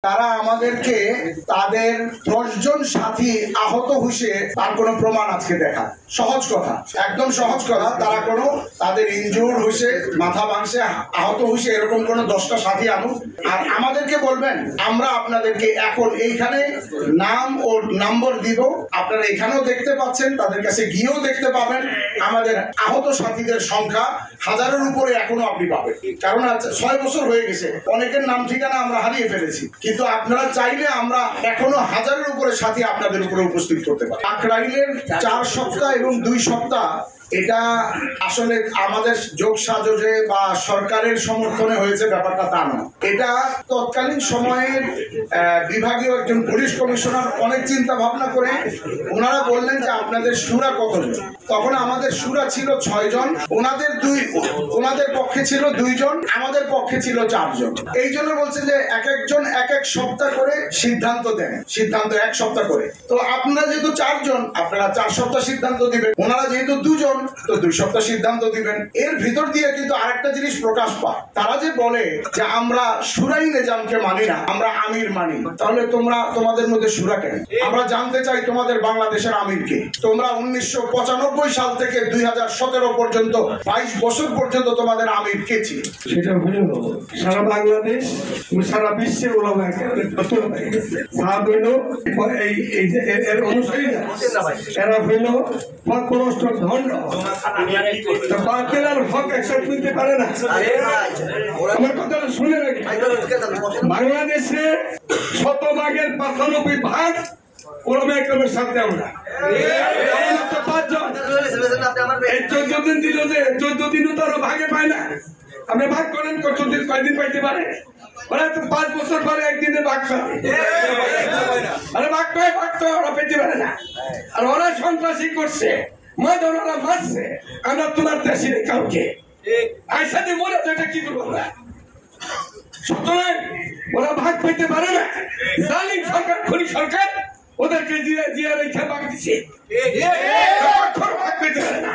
তারা আমাদেরকে তাদের 10 জন সাথী আহত হইছে তার কোনো প্রমাণ আজকে দেখা সহজ কথা, একদম সহজ কথা। তারা কোনো তাদের ইনজুর হইছে, মাথা ভাঙছে, আহত হইছে, এরকম কোনো 10টা সাথী আনুক আর আমাদেরকে বলবেন। আমরা আপনাদেরকে এখন এইখানে নাম ও নম্বর দিব, আপনারা এখানেও দেখতে পাচ্ছেন, তাদের কাছে গিয়েও দেখতে পাবেন। আমাদের আহত সাথীদের সংখ্যা 1000-এর উপরে এখনো আপনি পাবেন, কারণ 6 বছর হয়ে গেছে, অনেকের নাম ঠিকানা আমরা হারিয়ে ফেলেছি, কিন্তু আপনারা চাইলে আমরা এখনো 1000-এর উপরে সাথী আপনাদের উপরে উপস্থিত করতে পারি। কাকরাইলের 4 সপ্তাহ এবং 2 সপ্তাহ এটা আসলে আমাদের যোগ সাজে বা সরকারের সমর্থনে হয়েছে ব্যাপারটা তা না। এটা তৎকালীন সময়ের বিভাগীয় একজন পুলিশ কমিশনার অনেক চিন্তা ভাবনা করে ওনারা বললেন যে আপনাদের সুরা কতজন। তখন আমাদের সুরা ছিল 6 জন, ওনাদের পক্ষে ছিল 2 জন, আমাদের পক্ষে ছিল 4 জন। এই জন্য বলছে যে এক একজন এক এক সপ্তাহ করে সিদ্ধান্ত দেন, সিদ্ধান্ত 1 সপ্তাহ করে। তো আপনারা যেহেতু 4 জন, আপনারা 4 সপ্তাহ সিদ্ধান্ত দিবেন, ওনারা যেহেতু 2 জন, তো 2 সপ্তাহ সিদ্ধান্ত দিবেন। এর ভিতর দিয়ে কিন্তু আরেকটা জিনিস প্রকাশ পায়, তারা যে বলে যে আমরা সুরাই নিজামকে মানি না, আমরা আমির মানি। তাহলে তোমাদের মধ্যে সুরা কেন? আমরা জানতে চাই তোমাদের বাংলাদেশের আমিরকে। তোমরা 1995 সাল থেকে 2017 পর্যন্ত 22 বছর পর্যন্ত তোমাদের আমির কে ছিল? সেটা হলো সারা বাংলাদেশ, সারা বিশ্বের ওলামা এর অনুসারী এরা হইল পররাষ্ট্র ধন্ড, বাতিলের হক একসাথে নিতে পারে না। আমার কথাটা শুনে রাখি, বাংলাদেশে 100 ভাগের 95 ভাগ ওলামা একরামের সাথে আমরা 5 জন। এই 14 দিন দিল যে 14 দিনও তো আরো ভাগে পায় না। আপনি ভাগ করেন কতদিন, কয়দিন পাইতে পারে? ওরা তো 5 বছর পরে একদিনে ভাগ পাবে, আরে ভাগ পায়, ভাগ তো ওরা পেতে পারে না। আর ওরা সন্ত্রাসী করছে, ওরা মারছে, আমরা তোমার দেশের কাউকে আইসা দিয়ে মরে তো এটা কি করবো আমরা? সুতরাং ওরা ভাগ পেতে পারে না। জালিম সরকার, খনি সরকার ওদেরকে দিয়ে রেখে ভাগ দিচ্ছে, ভাগ পেতে পারে না।